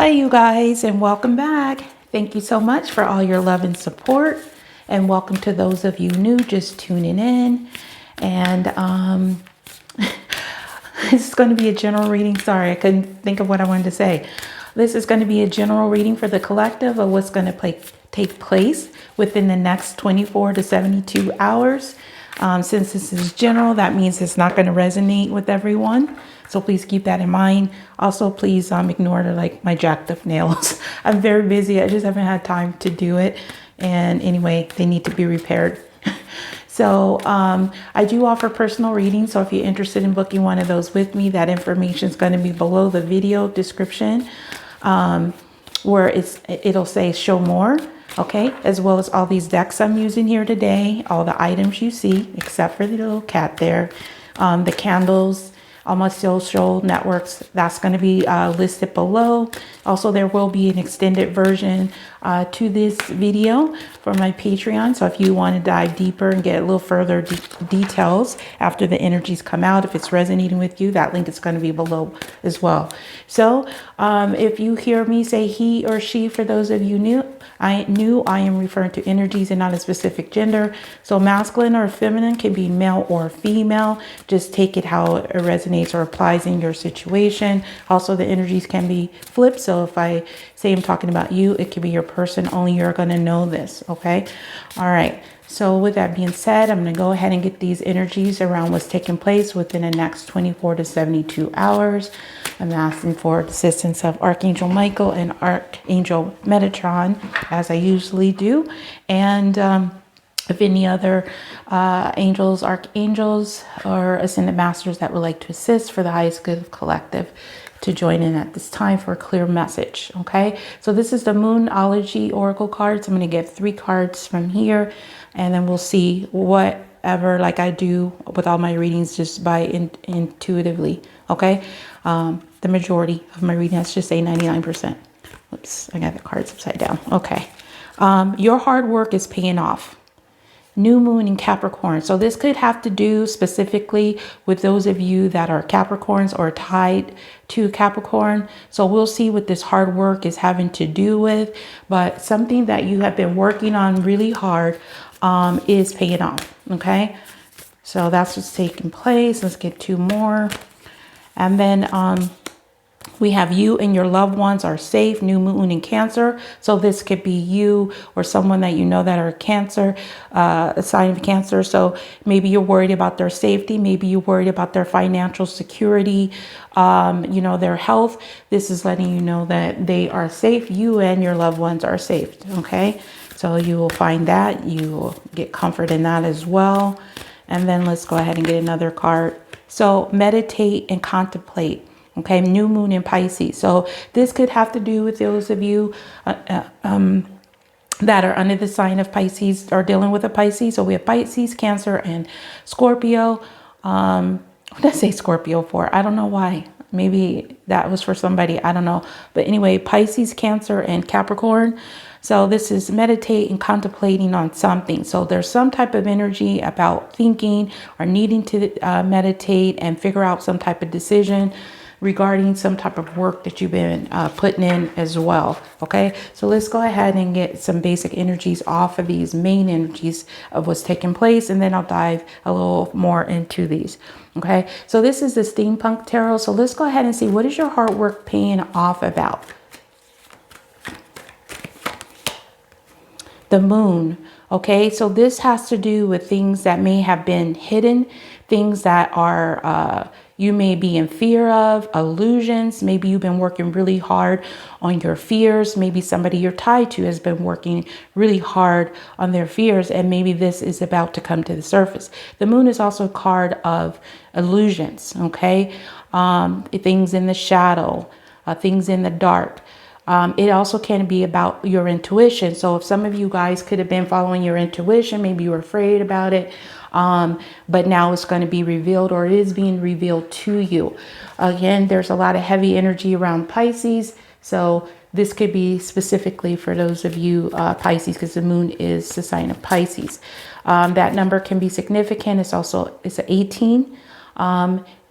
Hi you guys, and welcome back. Thank you so much for all your love and support, and welcome to those of you new just tuning in. And this is going to be a general reading. Sorry, I couldn't think of what I wanted to say. This is going to be a general reading for the collective of what's going to take place within the next 24 to 72 hours. Since this is general, that means it's not going to resonate with everyone. So please keep that in mind. Also, please ignore my jacked up nails. I'm very busy. I just haven't had time to do it. And anyway, they need to be repaired. So I do offer personal readings. So if you're interested in booking one of those with me, that information is going to be below the video description, where it'll say show more. Okay, as well as all these decks I'm using here today, all the items you see, except for the little cat there, the candles, all my social networks, that's going to be listed below. Also, there will be an extended version to this video for my Patreon. So if you want to dive deeper and get a little further details after the energies come out, if it's resonating with you, that link is going to be below as well. So if you hear me say he or she, for those of you new, I am referring to energies and not a specific gender. So masculine or feminine can be male or female. Just take it how it resonates or applies in your situation. Also, the energies can be flipped. So if I say I'm talking about you, it could be your person. Only you're going to know this. Okay. All right. So with that being said, I'm going to go ahead and get these energies around what's taking place within the next 24 to 72 hours. I'm asking for the assistance of Archangel Michael and Archangel Metatron, as I usually do. And if any other angels, archangels, or ascended masters that would like to assist for the highest good of collective, to join in at this time for a clear message. Okay, so this is the Moonology Oracle cards. I'm going to get 3 cards from here, and then we'll see whatever, like I do with all my readings, just by intuitively. Okay, the majority of my reading, let's just say 99%. Oops, I got the cards upside down. Okay, your hard work is paying off. New moon in Capricorn. So this could have to do specifically with those of you that are Capricorns or tied to Capricorn. So we'll see what this hard work is having to do with, but something that you have been working on really hard is paying off. Okay, so that's what's taking place. Let's get 2 more. And then we have you and your loved ones are safe. New moon in Cancer. So this could be you or someone that you know that are Cancer, a sign of Cancer. So maybe you're worried about their safety. Maybe you're worried about their financial security, their health. This is letting you know that they are safe. You and your loved ones are safe. Okay. So you will find that. You will get comfort in that as well. And then let's go ahead and get another card. So meditate and contemplate. Okay, new moon in Pisces. So this could have to do with those of you that are under the sign of Pisces or dealing with a Pisces. So we have Pisces, Cancer, and Scorpio. What did I say Scorpio for? I don't know why. Maybe that was for somebody. I don't know. But anyway, Pisces, Cancer, and Capricorn. So this is meditate and contemplating on something. So there's some type of energy about thinking or needing to meditate and figure out some type of decision regarding some type of work that you've been putting in as well. Okay, so let's go ahead and get some basic energies off of these main energies of what's taking place, and then I'll dive a little more into these. Okay, so this is the Steampunk Tarot. So let's go ahead and see, what is your hard work paying off about? The moon. Okay, so this has to do with things that may have been hidden, things that are you may be in fear of, illusions. Maybe you've been working really hard on your fears. Maybe somebody you're tied to has been working really hard on their fears, and maybe this is about to come to the surface. The moon is also a card of illusions. Okay, things in the shadow, things in the dark. It also can be about your intuition. So if some of you guys could have been following your intuition, maybe you were afraid about it, but now it's going to be revealed, or it is being revealed to you. Again, there's a lot of heavy energy around Pisces. So this could be specifically for those of you Pisces, because the moon is the sign of Pisces. That number can be significant. It's an 18.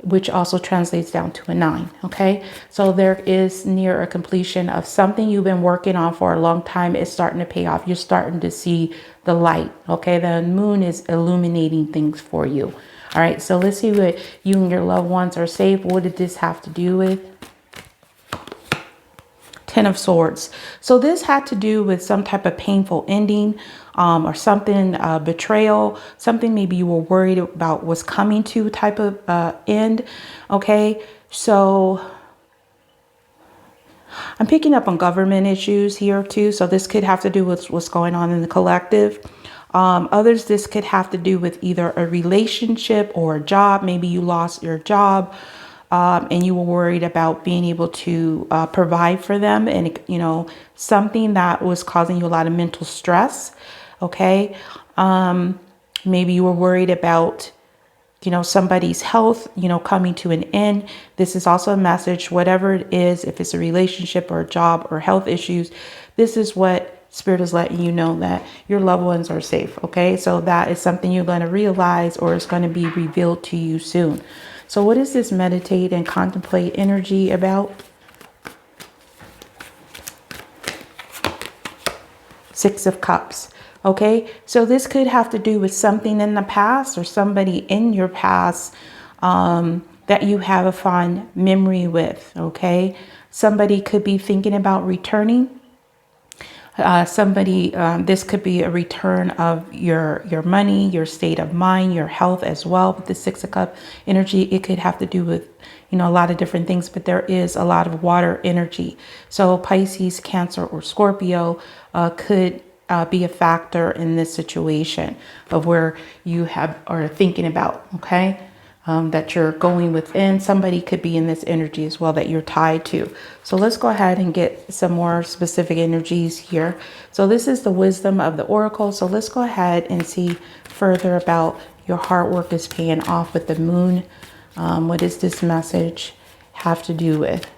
which also translates down to a 9. Okay, so there is near a completion of something you've been working on for a long time. It's starting to pay off. You're starting to see the light. Okay, the moon is illuminating things for you. All right, so let's see what you and your loved ones are safe. What did this have to do with? Ten of Swords. So this had to do with some type of painful ending, or something, betrayal, something maybe you were worried about was coming to type of end. Okay, so I'm picking up on government issues here too. So this could have to do with what's going on in the collective. Others, this could have to do with either a relationship or a job. Maybe you lost your job. And you were worried about being able to provide for them, and you know, something that was causing you a lot of mental stress. Okay, maybe you were worried about, you know, somebody's health, you know, coming to an end. This is also a message, whatever it is, if it's a relationship or a job or health issues, this is what Spirit is letting you know, that your loved ones are safe. Okay, so that is something you're going to realize, or it's going to be revealed to you soon. So what is this meditate and contemplate energy about? Six of Cups. Okay, so this could have to do with something in the past, or somebody in your past that you have a fond memory with. Okay, somebody could be thinking about returning. This could be a return of your money, your state of mind, your health as well. With the Six of Cups energy, it could have to do with, you know, a lot of different things, but there is a lot of water energy. So Pisces, Cancer, or Scorpio could be a factor in this situation of where you are thinking about, okay, that you're going within. Somebody could be in this energy as well that you're tied to. So let's go ahead and get some more specific energies here. So this is the wisdom of the oracle. So let's go ahead and see further about your hard work is paying off with the moon. What does this message have to do with?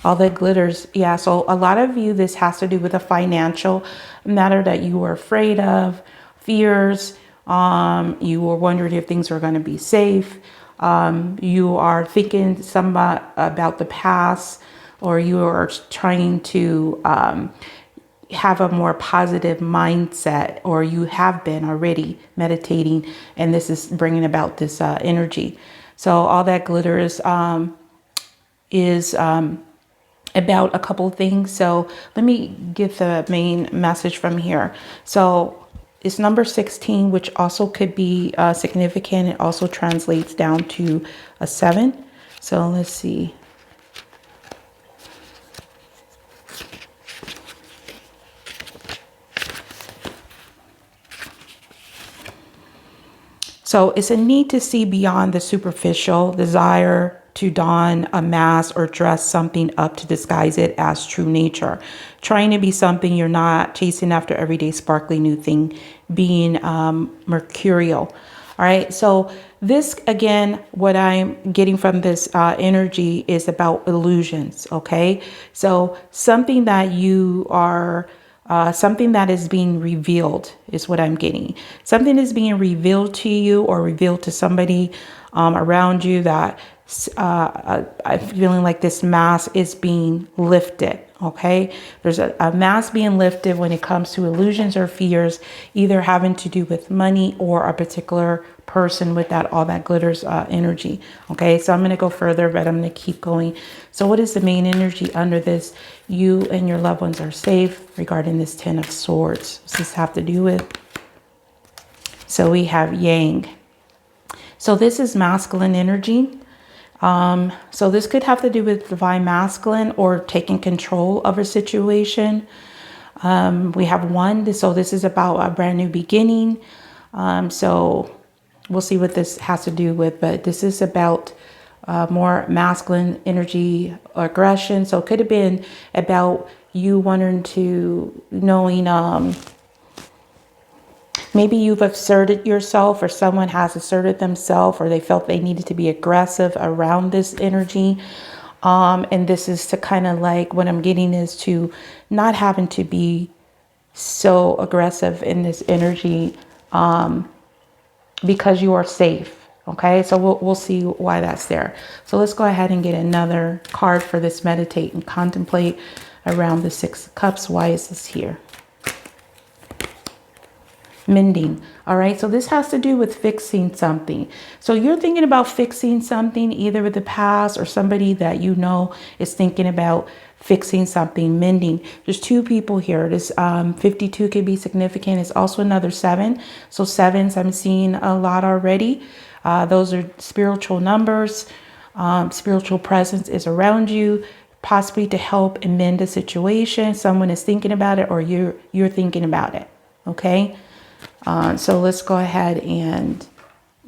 All that glitters. Yeah, so a lot of you, this has to do with a financial matter that you were afraid of, fears. You were wondering if things were going to be safe. You are thinking somewhat about the past, or you are trying to have a more positive mindset, or you have been already meditating, and this is bringing about this energy. So all that glitters is about a couple of things. So let me get the main message from here. So it's number 16, which also could be significant. It also translates down to a 7. So let's see. So it's a need to see beyond the superficial, desire to don a mask or dress something up to disguise it as true nature. Trying to be something you're not, chasing after everyday sparkly new thing, being mercurial. All right, so this, again, what I'm getting from this energy is about illusions, okay? So something that you are, something that is being revealed is what I'm getting. Something is being revealed to you or revealed to somebody around you that I'm feeling like this mask is being lifted, okay? There's a mask being lifted when it comes to illusions or fears, either having to do with money or a particular person with that all that glitters energy, okay? So I'm going to go further, but I'm going to keep going. So what is the main energy under this? You and your loved ones are safe regarding this 10 of Swords. What does this have to do with? So we have Yang. So this is masculine energy. So this could have to do with divine masculine or taking control of a situation. We have 1. So this is about a brand new beginning. So we'll see what this has to do with, but this is about more masculine energy or aggression. So it could have been about you wanting to knowing, maybe you've asserted yourself, or someone has asserted themselves, or they felt they needed to be aggressive around this energy. And this is to kind of like, what I'm getting is to not having to be so aggressive in this energy because you are safe. Okay, so we'll see why that's there. So let's go ahead and get another card for this meditate and contemplate around the Six of Cups. Why is this here? Mending. All right, so this has to do with fixing something. So you're thinking about fixing something either with the past or somebody that you know is thinking about fixing something, mending. There's two people here. This 52 could be significant. It's also another 7. So 7s I'm seeing a lot already. Those are spiritual numbers. Spiritual presence is around you, possibly to help and mend a situation. Someone is thinking about it or you're thinking about it. Okay. So let's go ahead and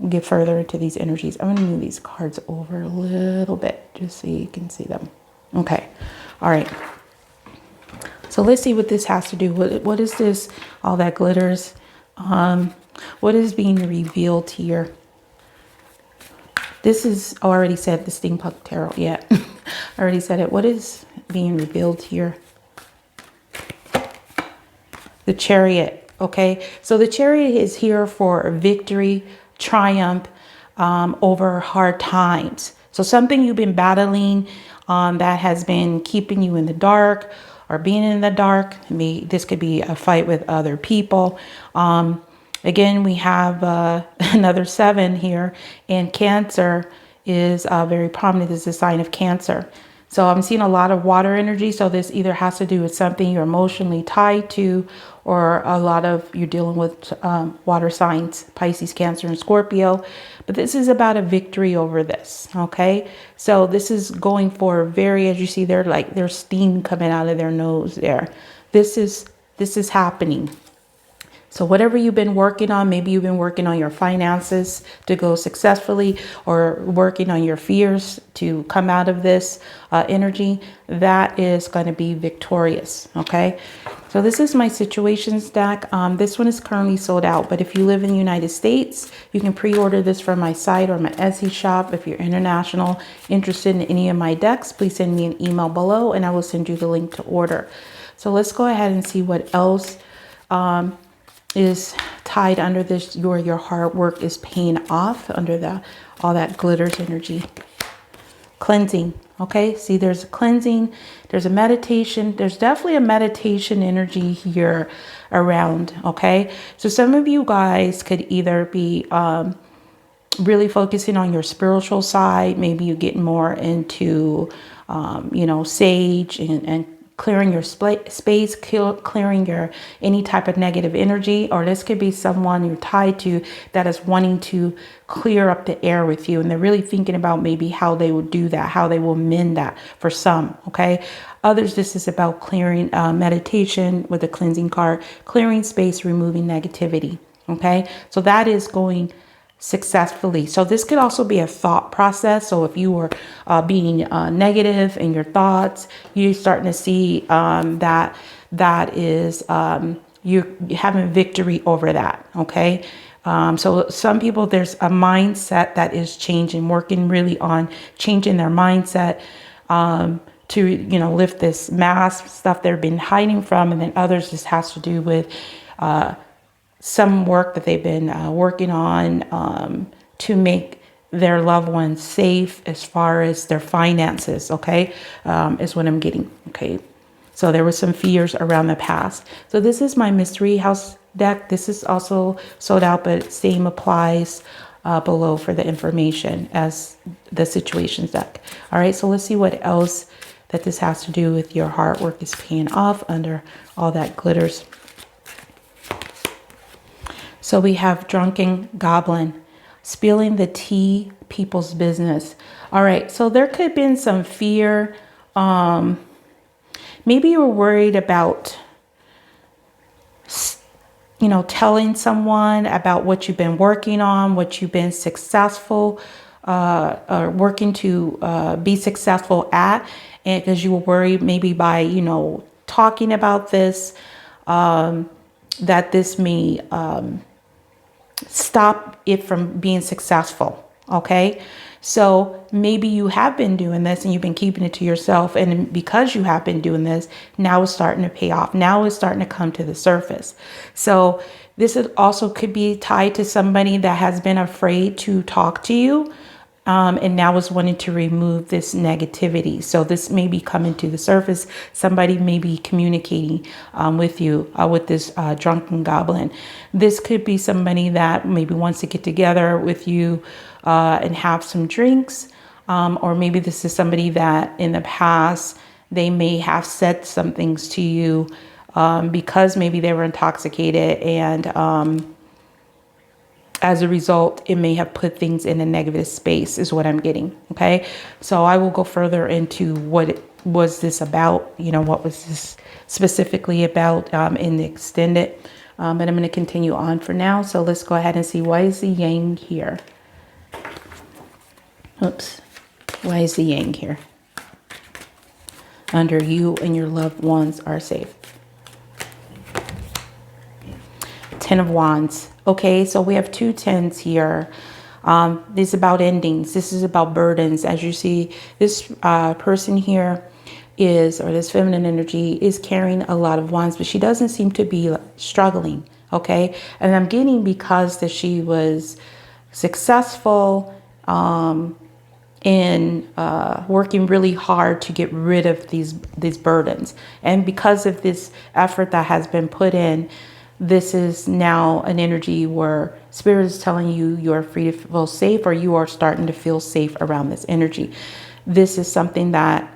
get further into these energies. I'm going to move these cards over a little bit just so you can see them. Okay. All right. So let's see what this has to do. What is this? All that glitters. What is being revealed here? This is already said the Steampunk Tarot. Yeah, I already said it. What is being revealed here? The Chariot. Okay, so the Chariot is here for victory, triumph over hard times. So something you've been battling that has been keeping you in the dark or being in the dark. This could be a fight with other people. Again, we have another 7 here, and Cancer is very prominent. This is a sign of Cancer. So I'm seeing a lot of water energy. So this either has to do with something you're emotionally tied to, or a lot of you're dealing with water signs, Pisces, Cancer, and Scorpio. But this is about a victory over this. Okay. So this is going for very, as you see, there's steam coming out of their nose there. This is happening. So whatever you've been working on, maybe you've been working on your finances to go successfully, or working on your fears to come out of this energy, that is going to be victorious. Okay. So this is my situations deck. This one is currently sold out, but if you live in the United States, you can pre-order this from my site or my Etsy shop. If you're international, interested in any of my decks, please send me an email below and I will send you the link to order. So let's go ahead and see what else is tied under this. Your hard work is paying off under all that glitters energy. Cleansing. Okay, see, there's a cleansing, there's a meditation, there's definitely a meditation energy here around. Okay, so some of you guys could either be really focusing on your spiritual side. Maybe you get more into sage and clearing your space, clearing your any type of negative energy. Or this could be someone you're tied to that is wanting to clear up the air with you, and they're really thinking about maybe how they will do that, how they will mend that for some. Okay, others, this is about clearing, meditation with the cleansing card, clearing space, removing negativity. Okay, so that is going successfully. So this could also be a thought process. So if you were being negative in your thoughts, you're starting to see that is you're having victory over that. Okay. So some people, there's a mindset that is changing, working really on changing their mindset to lift this mask stuff they've been hiding from. And then others, this has to do with some work that they've been working on to make their loved ones safe as far as their finances. Okay, is what I'm getting. Okay, so there was some fears around the past. So this is my mystery house deck. This is also sold out, but same applies below for the information as the situations deck. All right, so let's see what else that this has to do with your hard work is paying off under all that glitters. So we have Drunken Goblin, spilling the tea, people's business. All right, so there could have been some fear. Maybe you were worried about, telling someone about what you've been working on, what you've been successful, or working to be successful at. And because you were worried maybe by, talking about this, that this may stop it from being successful. Okay, so maybe you have been doing this and you've been keeping it to yourself, and because you have been doing this, now it's starting to pay off. Now it's starting to come to the surface. So This is also could be tied to somebody that has been afraid to talk to you, and now is wanting to remove this negativity. So this may be coming to the surface. Somebody may be communicating with you with this drunken goblin. This could be somebody that maybe wants to get together with you and have some drinks. Or maybe this is somebody that in the past, they may have said some things to you because maybe they were intoxicated, and as a result, it may have put things in a negative space is what I'm getting. Okay. So I will go further into what was this about, you know, what was this specifically about in the extended, but I'm going to continue on for now. So let's go ahead and see, why is the yang here? Oops. Why is the yang here? Under you and your loved ones are safe. 10 of Wands. Okay, so we have 2 10s here. This is about endings. This is about burdens. As you see, this person here is, or this feminine energy is carrying a lot of wands, but she doesn't seem to be struggling. Okay, and I'm getting because that she was successful in working really hard to get rid of these burdens, and because of this effort that has been put in, this is now an energy where Spirit is telling you you're free to feel safe, or you are starting to feel safe around this energy. This is something that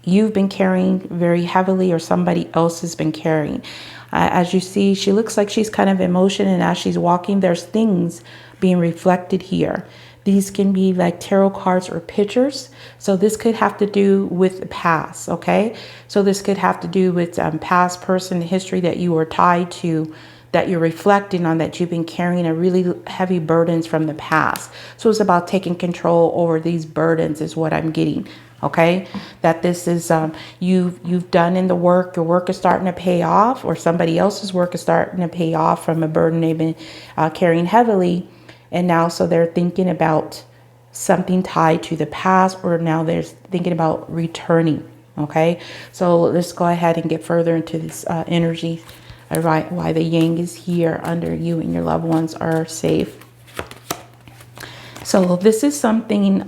you've been carrying very heavily, or somebody else has been carrying. As you see, she looks like she's kind of in motion, and as she's walking, there's things being reflected here. These can be like tarot cards or pictures. So this could have to do with the past, okay? So this could have to do with past person history that you were tied to, that you're reflecting on, that you've been carrying a really heavy burdens from the past. So it's about taking control over these burdens is what I'm getting, okay? That this is, you've done in the work, your work is starting to pay off, or somebody else's work is starting to pay off from a burden they've been carrying heavily. And now, so they're thinking about something tied to the past, or now they're thinking about returning. Okay, so let's go ahead and get further into this energy. All right, why the yang is here under you and your loved ones are safe. So this is something,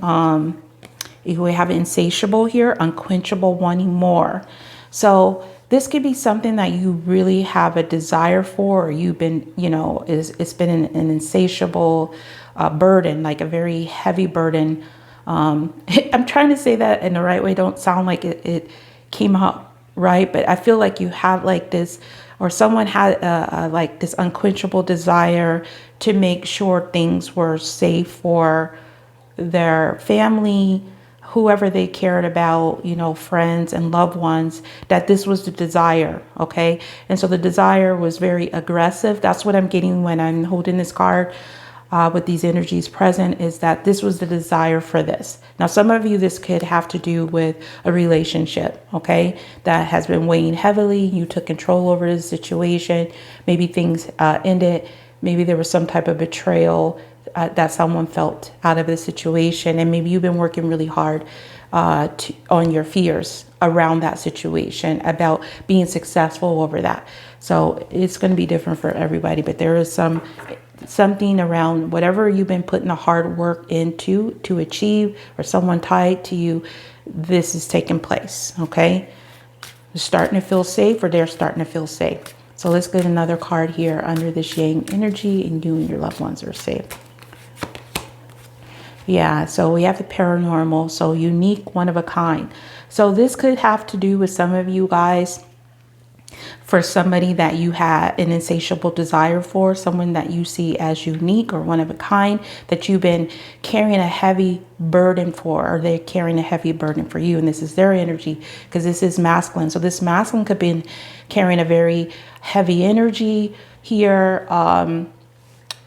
we have insatiable here, unquenchable, wanting more. So this could be something that you really have a desire for, or you've been, you know, it's been an insatiable burden, like a very heavy burden. I'm trying to say that in the right way. Don't sound like it came out right, but I feel like you have like this, or someone had like this unquenchable desire to make sure things were safe for their family, whoever they cared about, you know, friends and loved ones, that this was the desire, okay? And so the desire was very aggressive. That's what I'm getting when I'm holding this card with these energies present, is that this was the desire for this. Now, some of you, this could have to do with a relationship, okay, that has been weighing heavily. You took control over the situation. Maybe things ended. Maybe there was some type of betrayal that someone felt out of the situation, and maybe you've been working really hard on your fears around that situation, about being successful over that. So it's going to be different for everybody, but there is something around whatever you've been putting the hard work into to achieve, or someone tied to you, this is taking place, okay? You're starting to feel safe, or they're starting to feel safe. So let's get another card here under this yang energy, and you and your loved ones are safe. Yeah, so we have the paranormal, so unique, one of a kind. So this could have to do with some of you guys, for somebody that you had an insatiable desire for, someone that you see as unique or one of a kind, that you've been carrying a heavy burden for, or they're carrying a heavy burden for you. And this is their energy, because this is masculine. So this masculine could be carrying a very heavy energy here,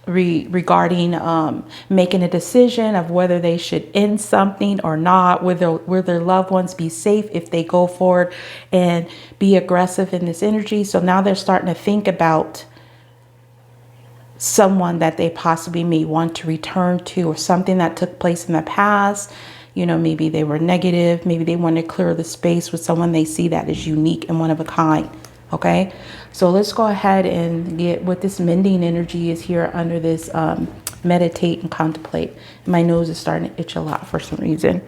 regarding making a decision of whether they should end something or not, will their loved ones be safe if they go forward and be aggressive in this energy. So now they're starting to think about someone that they possibly may want to return to, or something that took place in the past. You know, maybe they were negative, maybe they want to clear the space with someone they see that is unique and one of a kind. Okay, so let's go ahead and get what this mending energy is here under this meditate and contemplate. My nose is starting to itch a lot for some reason.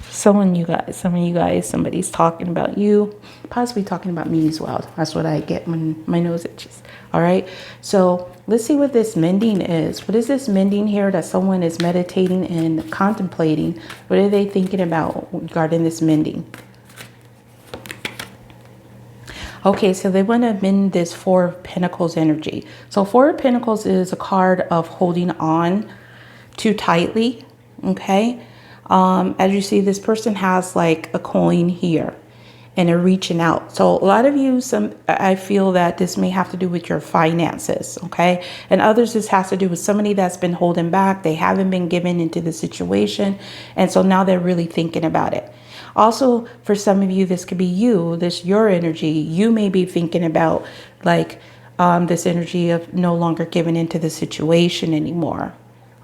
Some of you guys, somebody's talking about you, possibly talking about me as well. That's what I get when my nose itches. All right, so let's see what this mending is. What is this mending here that someone is meditating and contemplating? What are they thinking about regarding this mending? Okay, so they want to mend this Four of Pentacles energy. So Four of Pentacles is a card of holding on too tightly, okay? As you see, this person has like a coin here and they're reaching out. So a lot of you, I feel that this may have to do with your finances, okay? And others, this has to do with somebody that's been holding back. They haven't been given into the situation. And so now they're really thinking about it. Also, for some of you, this could be you, your energy. You may be thinking about like this energy of no longer giving into the situation anymore.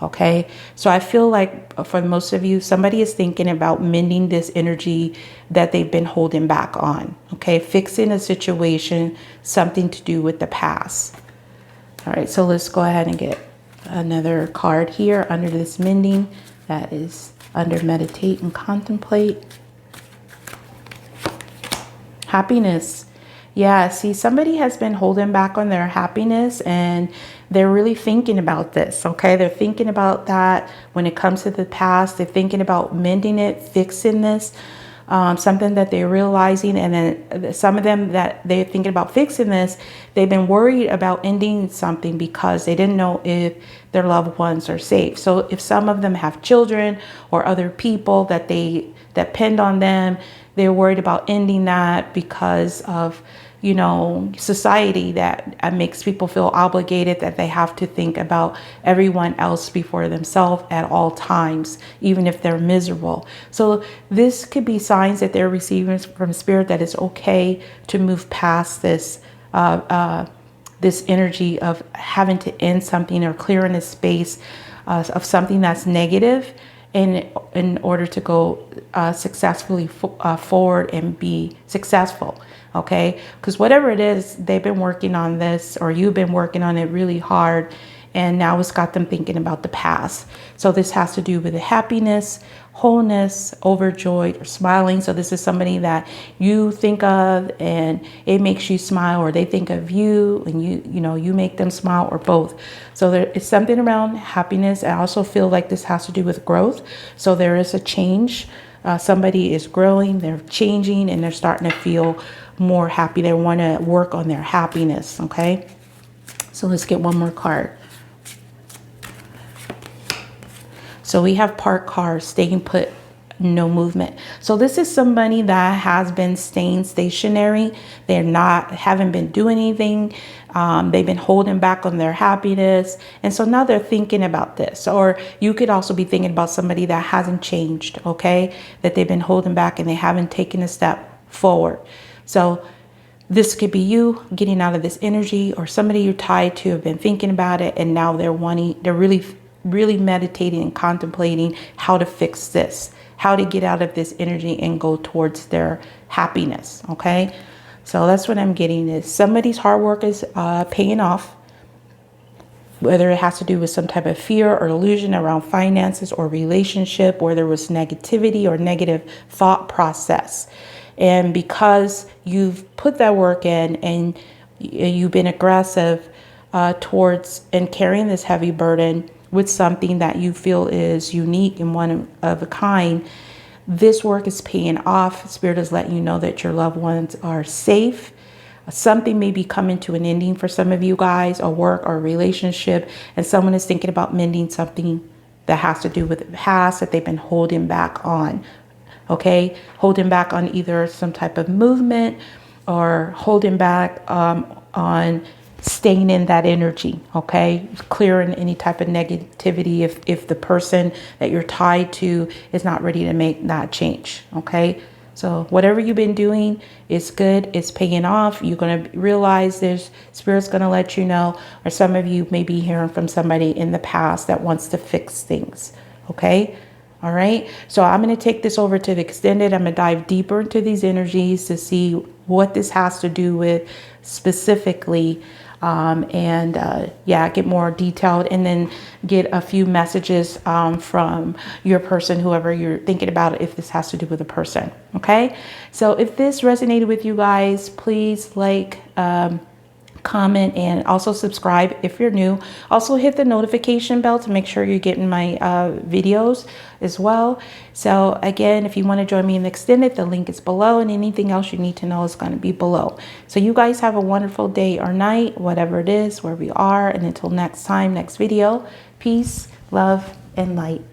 Okay, so I feel like for most of you, somebody is thinking about mending this energy that they've been holding back on. Okay, fixing a situation, something to do with the past. All right, so let's go ahead and get another card here under this mending that is under meditate and contemplate. Happiness. Yeah, see, somebody has been holding back on their happiness and they're really thinking about this, okay? They're thinking about that when it comes to the past. They're thinking about mending it, fixing this, something that they're realizing. And then some of them that they're thinking about fixing this, they've been worried about ending something because they didn't know if their loved ones are safe. So if some of them have children or other people that depend on them, they're worried about ending that because of, you know, society that makes people feel obligated that they have to think about everyone else before themselves at all times, even if they're miserable. So this could be signs that they're receiving from spirit that it's okay to move past this this energy of having to end something or clearing a space of something that's negative in order to go successfully forward and be successful. Okay, because whatever it is, they've been working on this, or you've been working on it really hard, and now it's got them thinking about the past. So this has to do with the happiness, wholeness, overjoyed, or smiling. So this is somebody that you think of and it makes you smile, or they think of you and you make them smile, or both. So there is something around happiness. I also feel like this has to do with growth. So there is a change. Somebody is growing, they're changing, and they're starting to feel more happy. They want to work on their happiness. Okay, so let's get one more card. So we have parked cars, staying put, no movement. So this is somebody that has been staying stationary. Haven't been doing anything. They've been holding back on their happiness. And so now they're thinking about this. Or you could also be thinking about somebody that hasn't changed, okay? That they've been holding back and they haven't taken a step forward. So this could be you getting out of this energy, or somebody you're tied to have been thinking about it, and now they're really meditating and contemplating how to fix this, how to get out of this energy and go towards their happiness. Okay, so that's what I'm getting, is somebody's hard work is paying off, whether it has to do with some type of fear or illusion around finances or relationship, where there was negativity or negative thought process. And because you've put that work in and you've been aggressive towards and carrying this heavy burden with something that you feel is unique and one of a kind, this work is paying off. Spirit is letting you know that your loved ones are safe. Something may be coming to an ending for some of you guys, a work or a relationship, and someone is thinking about mending something that has to do with the past that they've been holding back on. Okay, holding back on either some type of movement or holding back on staying in that energy. Okay, clearing any type of negativity if the person that you're tied to is not ready to make that change. Okay, so whatever you've been doing is good. It's paying off. You're going to realize there's Spirit's going to let you know, or some of you may be hearing from somebody in the past that wants to fix things. Okay. All right, so I'm going to take this over to the extended. I'm going to dive deeper into these energies to see what this has to do with specifically, yeah, get more detailed, and then get a few messages from your person, whoever you're thinking about, if this has to do with a person. Okay, so if this resonated with you guys, please like, comment, and also subscribe if you're new. Also hit the notification bell to make sure you're getting my videos as well. So again, if you want to join me in the extended, the link is below, and anything else you need to know is going to be below. So you guys have a wonderful day or night, whatever it is, where we are, and until next time, next video, peace, love, and light.